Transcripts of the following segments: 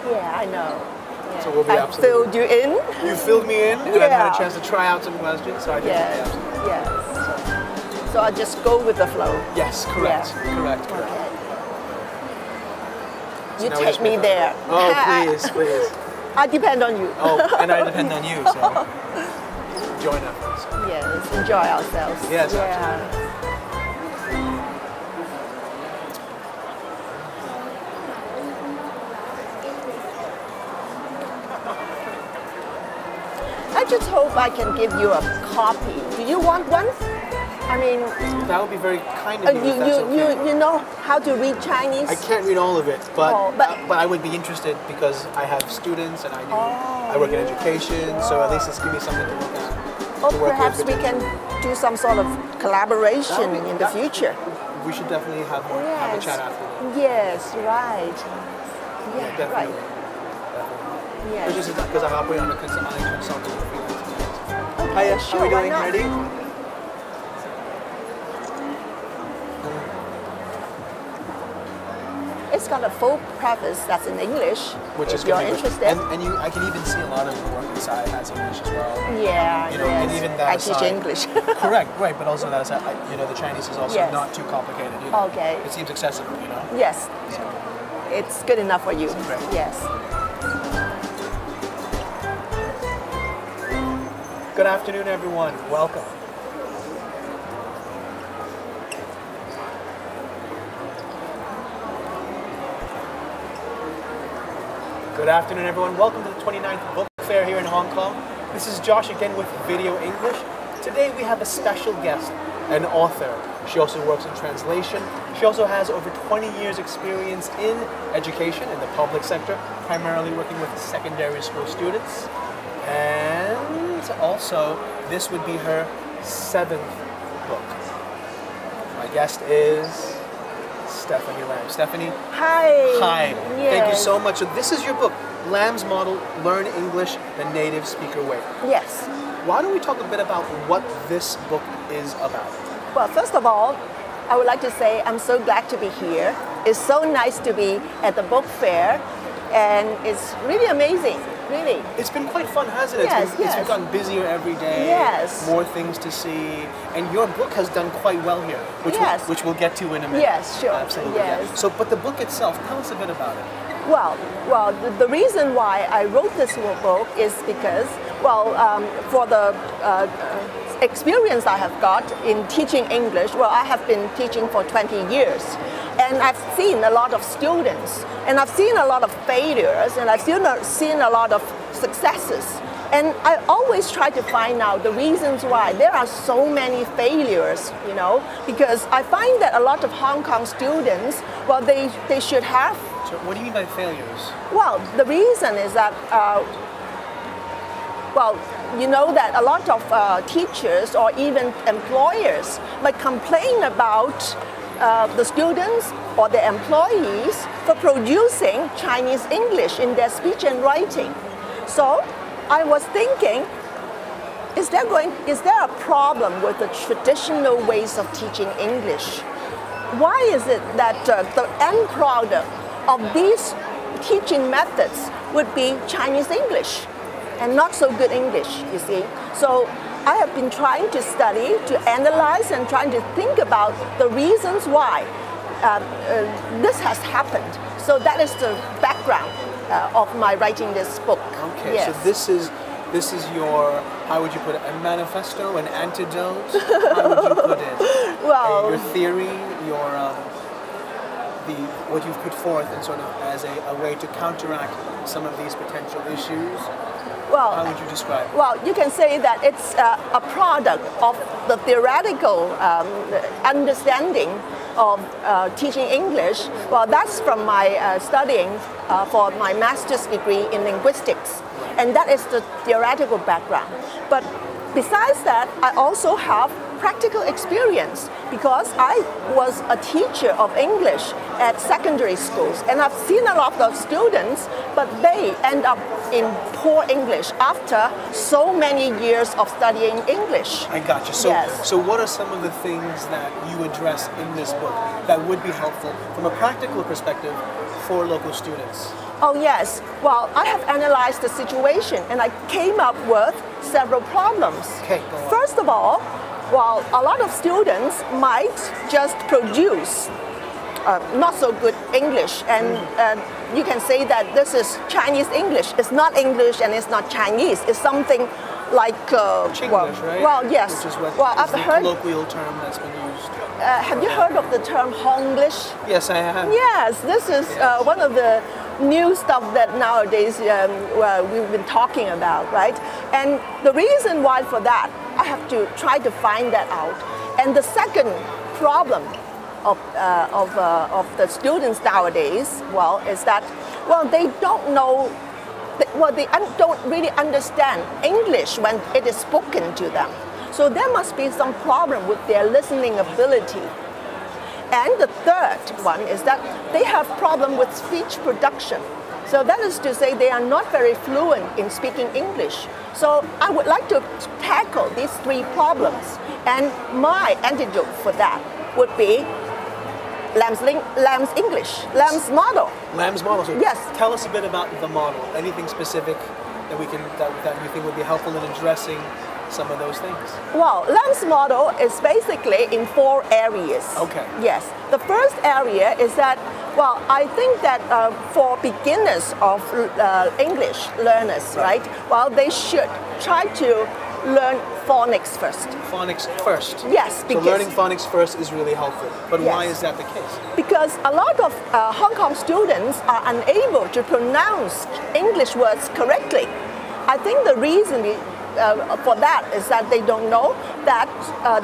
Yeah, I know. Yeah. So we'll be I absolutely... filled you in. You filled me in, and I've had a chance to try out some questions, so I did. Yes, yes. So I'll just go with the flow. Yes, correct, correct. Okay. So you take me there. Oh, please, please. I depend on you. Oh, and I depend on you, so join efforts. Yes, enjoy ourselves. Yes, absolutely. I just hope I can give you a copy. Do you want one? I mean, that would be very kind of you. If that's okay. You know how to read Chinese? I can't read all of it, but I would be interested because I have students and I work in education, so at least it's give me something to look at. Or perhaps we can do some sort of collaboration in the future. We should definitely have a chat after that. Yes, right. Yeah, definitely. Right. Yes. It's just because I operate on a consulting freelance. Okay, Hiya, sure, are we why doing not? ready? It's got a full preface that's in English. Which is if you're English. interested. And I can even see a lot of the work inside has English as well. Yeah, you know, and even that I teach English. Correct, right, but also that aside, you know, the Chinese is also not too complicated either. Okay. It seems accessible, you know? Yes. So. It's good enough for you. Great. Yes. Good afternoon, everyone. Welcome. Good afternoon, everyone. Welcome to the 29th Book Fair here in Hong Kong. This is Josh again with Video English. Today we have a special guest, an author. She also works in translation. She also has over 20 years experience in education in the public sector, primarily working with secondary school students. And also, this would be her 7th book. My guest is Stephanie Lam. Stephanie. Hi. Hi. Yes. Thank you so much. So this is your book, Lam's Model, Learn English the Native Speaker Way. Yes. Why don't we talk a bit about what this book is about? Well, first of all, I would like to say I'm so glad to be here. It's so nice to be at the book fair, and it's really amazing. Really. It's been quite fun, hasn't it? Yes, it's gotten busier every day. Yes. More things to see. And your book has done quite well here, which we'll get to in a minute. Yes, sure. Absolutely. Yes. Yeah. So, but the book itself, tell us a bit about it. Well, the reason why I wrote this book is because, for the experience I have got in teaching English, I have been teaching for 20 years. And I've seen a lot of students, and I've seen a lot of failures, and I've seen a lot of successes. And I always try to find out the reasons why there are so many failures, you know, because I find that a lot of Hong Kong students, they should have. So what do you mean by failures? Well, the reason is that, you know that a lot of teachers or even employers might complain about the students or the employees for producing Chinese English in their speech and writing. So I was thinking, is there a problem with the traditional ways of teaching English? Why is it that the end product of these teaching methods would be Chinese English and not so good English, you see? So I have been trying to study, to analyze, and trying to think about the reasons why this has happened. So that is the background of my writing this book. Okay, yes. So this is your, how would you put it, a manifesto, an antidote? How would you put it? Well, your theory, your what you've put forth, and sort of as a way to counteract some of these potential issues. Well, how would you describe it? Well, you can say that it's a product of the theoretical understanding of teaching English. Well, that's from my studying for my master's degree in linguistics. And that is the theoretical background. But besides that, I also have practical experience because I was a teacher of English at secondary schools, and I've seen a lot of students, but they end up in poor English after so many years of studying English. I got you. So, yes. So what are some of the things that you address in this book that would be helpful from a practical perspective for local students? Oh yes, well, I have analyzed the situation and I came up with several problems. Okay, go on. First of all, well, a lot of students might just produce not so good English, and you can say that this is Chinese English. It's not English and it's not Chinese. It's something like Chinglish, right? Well, yes. Which is what well, is I've the heard. colloquial term that's been used. Have you heard of the term Honglish? Yes, I have. Yes, this is one of the new stuff that nowadays we've been talking about, right? And the reason why for that, I have to try to find that out. And the second problem of the students nowadays, well, is that, well, they don't know, they don't really understand English when it is spoken to them. So there must be some problem with their listening ability. And the third one is that they have problem with speech production. So that is to say they are not very fluent in speaking English. So I would like to tackle these three problems. And my antidote for that would be Lamb's English model. Lamb's model. So yes. Tell us a bit about the model. Anything specific that we can that you think would be helpful in addressing some of those things? Well, Lamb's model is basically in 4 areas. Okay. Yes. The first area is that, well, I think that for beginners of English learners, right? Well, they should try to learn phonics first. Phonics first? Yes. So learning phonics first is really helpful. But yes. Why is that the case? Because a lot of Hong Kong students are unable to pronounce English words correctly. I think the reason for that is that they don't know that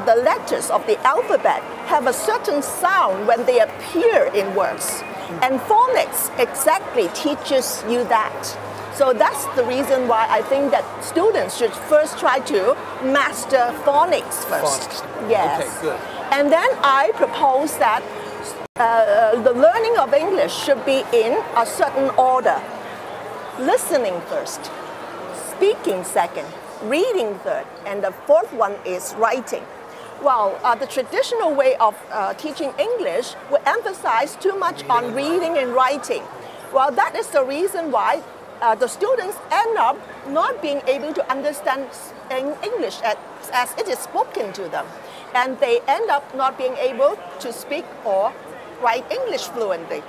the letters of the alphabet have a certain sound when they appear in words. And phonics exactly teaches you that. So that's the reason why I think that students should first try to master phonics first. Phonics. Yes. Okay, good. And then I propose that the learning of English should be in a certain order. Listening first, speaking second, reading third, and the fourth one is writing. Well, the traditional way of teaching English will emphasize too much on reading and writing. Well, that is the reason why the students end up not being able to understand English as it is spoken to them. And they end up not being able to speak or write English fluently.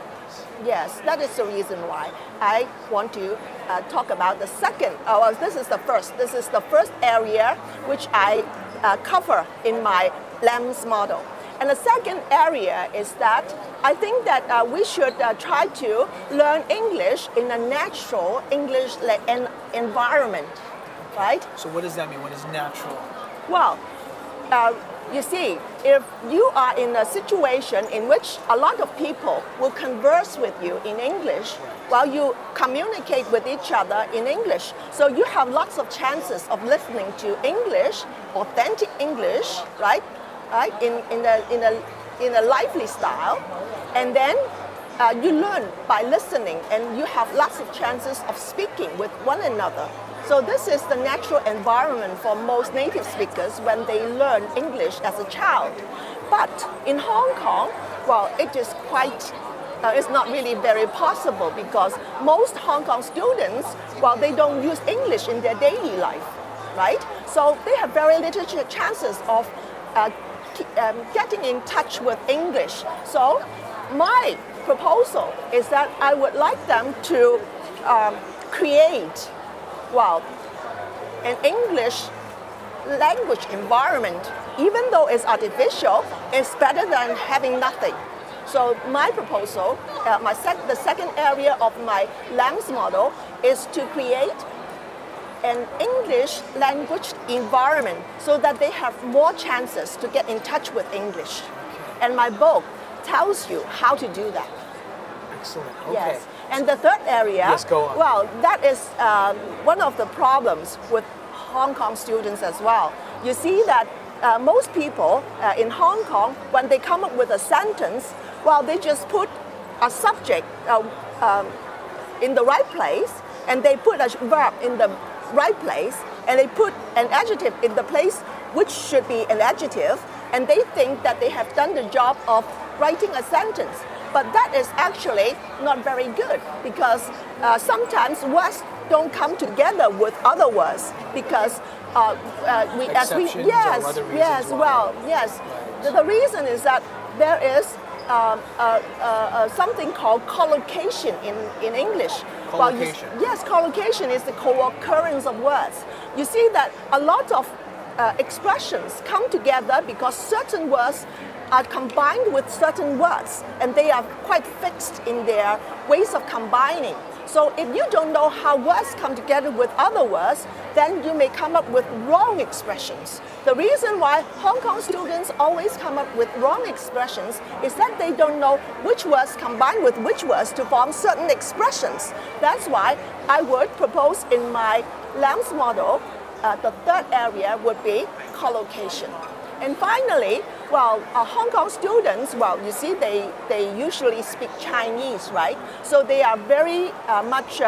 Yes, that is the reason why I want to talk about the second. Well, this is the first. This is the first area which I cover in my Lamb's model. And the second area is that I think that we should try to learn English in a natural English environment, right? So what does that mean? What is natural? Well, you see, if you are in a situation in which a lot of people will converse with you in English, while you communicate with each other in English, so you have lots of chances of listening to English, authentic English, right? In a lively style, and then you learn by listening, and you have lots of chances of speaking with one another. So this is the natural environment for most native speakers when they learn English as a child. But in Hong Kong, well, it is quite, it's not really very possible because most Hong Kong students, well, they don't use English in their daily life, right? So they have very little chances of getting in touch with English. So my proposal is that I would like them to create, well, an English language environment. Even though it's artificial, it's better than having nothing. So my proposal, the second area of my Lamb's model is to create an English language environment so that they have more chances to get in touch with English. And my book tells you how to do that. Excellent. Okay. Yes. And the third area, yes, go on. Well, that is one of the problems with Hong Kong students as well. You see that most people in Hong Kong, when they come up with a sentence, well, they just put a subject in the right place, and they put a verb in the right place, and they put an adjective in the place which should be an adjective, and they think that they have done the job of writing a sentence. But that is actually not very good because sometimes words don't come together with other words because the reason is that there is something called collocation in English. Collocation. Yes, collocation is the co-occurrence of words. You see that a lot of expressions come together because certain words are combined with certain words and they are quite fixed in their ways of combining. So if you don't know how words come together with other words, then you may come up with wrong expressions. The reason why Hong Kong students always come up with wrong expressions is that they don't know which words combine with which words to form certain expressions. That's why I would propose in my LAMS model, the third area would be collocation. And finally, Hong Kong students, you see, they usually speak Chinese, right? So they are very much,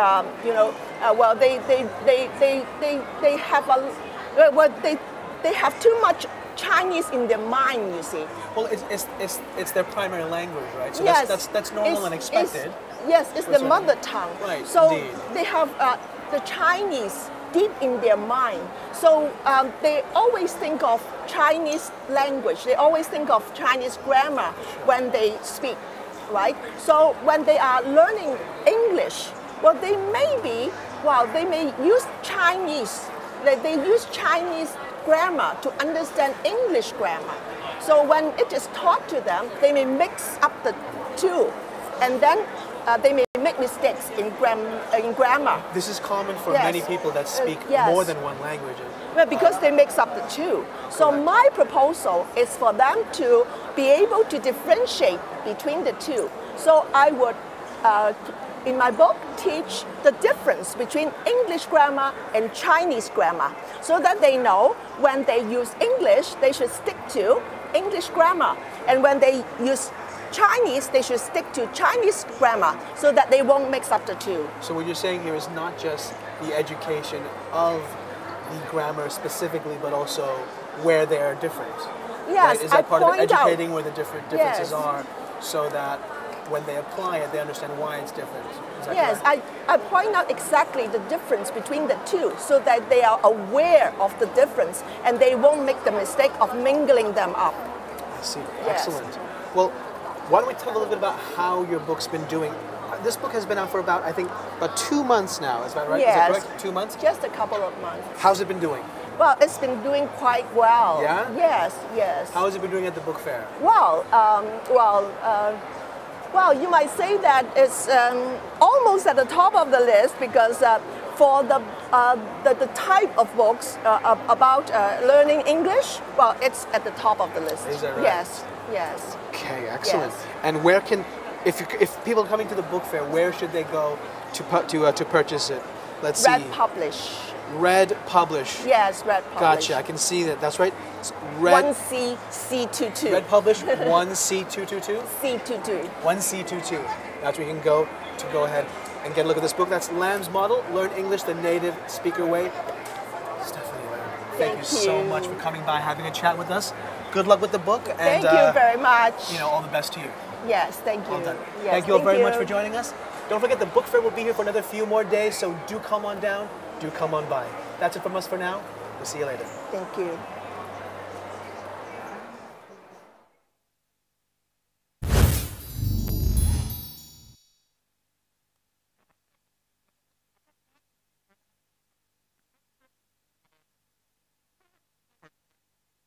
they have too much Chinese in their mind, you see. Well, it's their primary language, right? So yes, that's normal and expected. It's the mother tongue. Right, so indeed. They have the Chinese deep in their mind. So they always think of Chinese language. They always think of Chinese grammar when they speak, right? So when they are learning English, they may use Chinese. They use Chinese grammar to understand English grammar. So when it is taught to them, they may mix up the two, and then they may make mistakes in grammar. This is common for many people that speak more than one language. Well, because they mix up the two. So my proposal is for them to be able to differentiate between the two. So I would, in my book, teach the difference between English grammar and Chinese grammar, so that they know when they use English, they should stick to English grammar. And when they use Chinese, they should stick to Chinese grammar so that they won't mix up the two. So what you're saying here is not just the education of the grammar specifically, but also where they are different. Yes, right? Is that part of educating where the differences are, so that when they apply it, they understand why it's different? Is that correct? I point out exactly the difference between the two so that they are aware of the difference and they won't make the mistake of mingling them up. I see. Yes. Excellent. Well, why don't we tell a little bit about how your book's been doing? This book has been out for about 2 months now. Is that right? Yes. Is that correct? 2 months? Just a couple of months. How's it been doing? Well, it's been doing quite well. Yeah? Yes. How has it been doing at the book fair? Well, you might say that it's almost at the top of the list because for the type of books about learning English, it's at the top of the list. Is that right? Yes. Okay, excellent. Yes. And where can, if people are coming to the book fair, where should they go to purchase it? Let's see. Read Publish. Read Publish. Yes, Read Publish. Gotcha. I can see that. That's right. It's 1C22. Read Publish 1C222. C22. 1C22. That's where you can go to go ahead and get a look at this book. That's Lamb's Model. Learn English the Native Speaker Way. Stephanie Lam, thank you so much for coming by, having a chat with us. Good luck with the book. And, thank you very much. All the best to you. Yes, thank you. Well done. Yes, thank you all very much for joining us. Don't forget the book fair will be here for another few more days, so do come on down, do come on by. That's it from us for now. We'll see you later. Thank you.